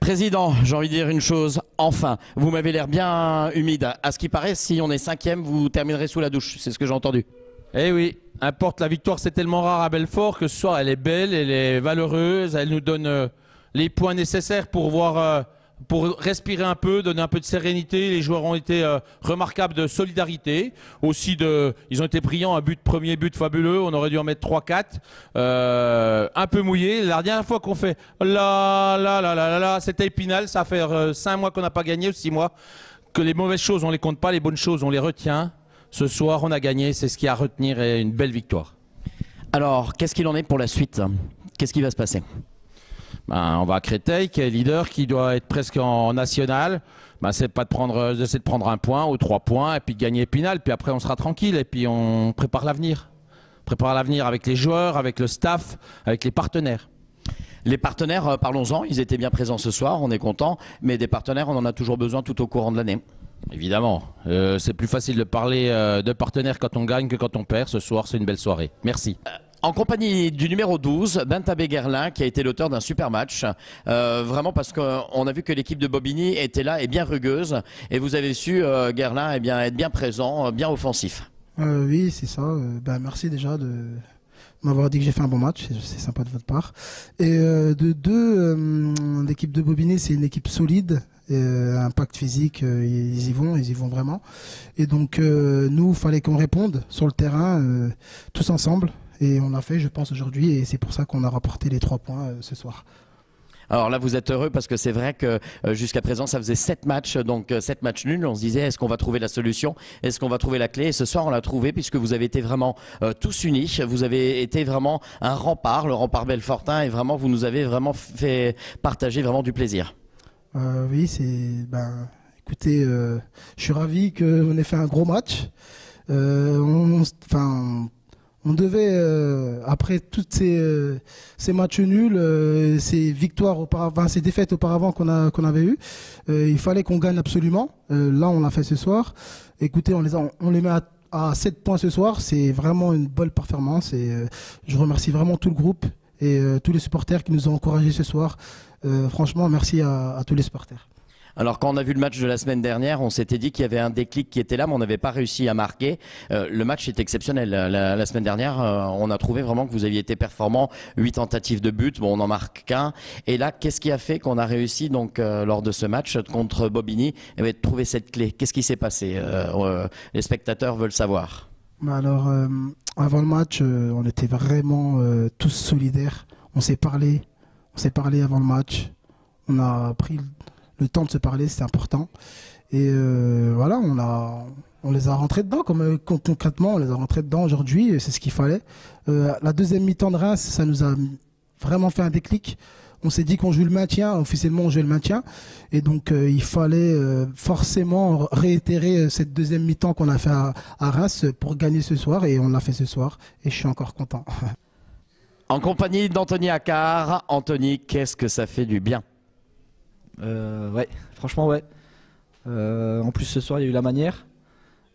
Président, j'ai envie de dire une chose, enfin, vous m'avez l'air bien humide. À ce qui paraît, si on est cinquième, vous terminerez sous la douche, c'est ce que j'ai entendu. Eh oui, importe, la victoire c'est tellement rare à Belfort que ce soir elle est belle, elle est valeureuse, elle nous donne les points nécessaires pour pour respirer un peu, donner un peu de sérénité. Les joueurs ont été remarquables de solidarité, aussi ils ont été brillants, premier but fabuleux, on aurait dû en mettre 3-4, un peu mouillé. La dernière fois qu'on fait là, c'était Épinal, ça fait 5 mois qu'on n'a pas gagné, ou 6 mois, que les mauvaises choses on les compte pas, les bonnes choses on les retient. Ce soir, on a gagné, c'est ce qu'il y a à retenir et une belle victoire. Alors, qu'est-ce qu'il en est pour la suite? Qu'est-ce qui va se passer? On va à Créteil, qui est leader, qui doit être presque en national. C'est pas d'essayer de prendre 1 point ou 3 points et puis de gagner Épinal. Puis après, on sera tranquille et puis on prépare l'avenir. Prépare l'avenir avec les joueurs, avec le staff, avec les partenaires. Les partenaires, parlons-en, ils étaient bien présents ce soir, on est content. Mais des partenaires, on en a toujours besoin tout au courant de l'année. Évidemment, c'est plus facile de parler de partenaires quand on gagne que quand on perd. Ce soir, c'est une belle soirée. Merci. En compagnie du numéro 12, Bentabé Guerlain, qui a été l'auteur d'un super match. Vraiment parce qu'on a vu que l'équipe de Bobigny était là et bien rugueuse. Et vous avez su, Guerlain, être bien présent, bien offensif. Oui, c'est ça. Merci déjà de m'avoir dit que j'ai fait un bon match. C'est sympa de votre part. Et l'équipe de Bobigny, c'est une équipe solide. Impact physique, ils y vont vraiment. Et donc nous, il fallait qu'on réponde sur le terrain tous ensemble. Et on l'a fait, je pense, aujourd'hui. Et c'est pour ça qu'on a rapporté les 3 points ce soir. Alors là, vous êtes heureux parce que c'est vrai que jusqu'à présent, ça faisait 7 matchs, donc 7 matchs nuls. On se disait, est-ce qu'on va trouver la solution? Est-ce qu'on va trouver la clé? Et ce soir, on l'a trouvé puisque vous avez été vraiment tous unis. Vous avez été vraiment un rempart, le rempart belfortain. Et vraiment, vous nous avez vraiment fait partager vraiment du plaisir. Oui, écoutez, je suis ravi qu'on ait fait un gros match. On devait, après toutes ces matchs nuls, ces victoires auparavant, ces défaites auparavant qu'on avait eues, il fallait qu'on gagne absolument. Là, on l'a fait ce soir. Écoutez, on les met à 7 points ce soir. C'est vraiment une bonne performance et je remercie vraiment tout le groupe et tous les supporters qui nous ont encouragés ce soir. Franchement, merci à tous les supporters. Alors quand on a vu le match de la semaine dernière, on s'était dit qu'il y avait un déclic qui était là, mais on n'avait pas réussi à marquer. Le match est exceptionnel. La semaine dernière, on a trouvé vraiment que vous aviez été performant. 8 tentatives de but, bon, on n'en marque qu'un. Et là, qu'est-ce qui a fait qu'on a réussi donc lors de ce match contre Bobigny de trouver cette clé? Qu'est-ce qui s'est passé? Les spectateurs veulent savoir. Alors, avant le match, on était vraiment tous solidaires. On s'est parlé avant le match. On a pris le temps de se parler, c'est important. Et voilà, on les a rentrés dedans, concrètement, on les a rentrés dedans aujourd'hui, c'est ce qu'il fallait. La deuxième mi-temps de Reims, ça nous a vraiment fait un déclic. On s'est dit qu'on joue le maintien, officiellement on jouait le maintien. Et donc il fallait forcément réitérer cette deuxième mi-temps qu'on a fait à Reims pour gagner ce soir. Et on l'a fait ce soir, et je suis encore content. En compagnie d'Anthony Accard. Anthony, qu'est-ce que ça fait du bien? Ouais, franchement ouais. En plus ce soir il y a eu la manière.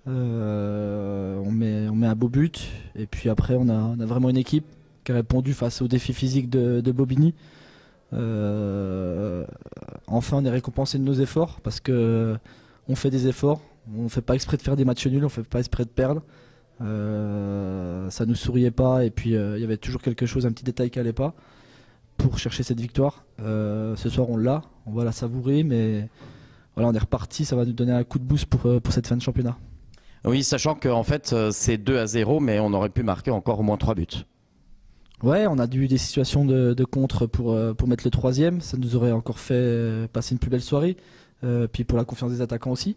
On met un beau but et puis après on a vraiment une équipe qui a répondu face au défi physique de Bobigny. Enfin on est récompensé de nos efforts parce que on fait des efforts, on fait pas exprès de faire des matchs nuls, on fait pas exprès de perdre. Ça nous souriait pas et puis il y avait toujours quelque chose, un petit détail qui allait pas pour chercher cette victoire. Ce soir on va la savourer, mais voilà, on est reparti, ça va nous donner un coup de boost pour cette fin de championnat. Oui, sachant qu'en fait c'est 2-0, mais on aurait pu marquer encore au moins 3 buts. Ouais, on a eu des situations de contre pour mettre le 3e, ça nous aurait encore fait passer une plus belle soirée, puis pour la confiance des attaquants aussi.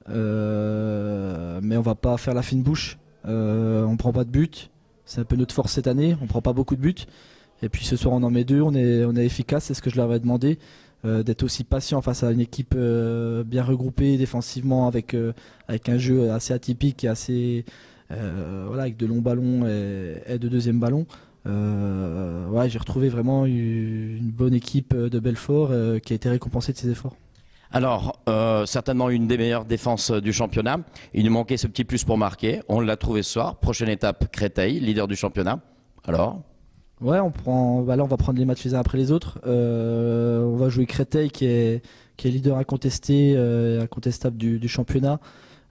Mais on va pas faire la fine bouche, on prend pas de but, c'est un peu notre force cette année, on prend pas beaucoup de buts. Et puis ce soir on en met 2, on est efficace, c'est ce que je leur avais demandé, d'être aussi patient face à une équipe bien regroupée défensivement avec un jeu assez atypique et assez avec de longs ballons et de deuxième ballon. Ouais, j'ai retrouvé vraiment une bonne équipe de Belfort qui a été récompensée de ses efforts. Alors, certainement une des meilleures défenses du championnat. Il nous manquait ce petit plus pour marquer. On l'a trouvé ce soir. Prochaine étape, Créteil, leader du championnat. Alors Ouais, là on va prendre les matchs les uns après les autres. On va jouer Créteil qui est leader incontesté, incontestable du championnat,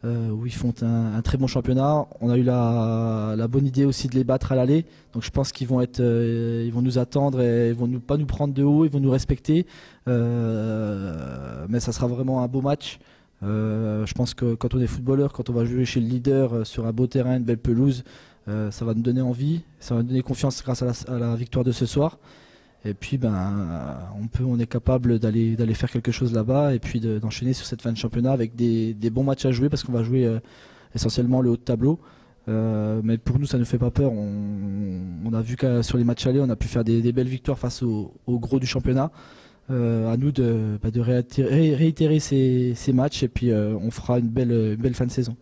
où ils font un très bon championnat. On a eu la bonne idée aussi de les battre à l'aller. Donc je pense qu'ils vont nous attendre et ils vont pas nous prendre de haut, ils vont nous respecter. Mais ça sera vraiment un beau match. Je pense que quand on est footballeur, quand on va jouer chez le leader sur un beau terrain, une belle pelouse, ça va nous donner envie, ça va nous donner confiance grâce à la victoire de ce soir. Et puis on est capable d'aller faire quelque chose là-bas et puis d'enchaîner sur cette fin de championnat avec des bons matchs à jouer parce qu'on va jouer essentiellement le haut de tableau. Mais pour nous ça ne fait pas peur. On a vu que sur les matchs allés on a pu faire des belles victoires face au gros du championnat. À nous de réitérer ces matchs et puis on fera une belle fin de saison.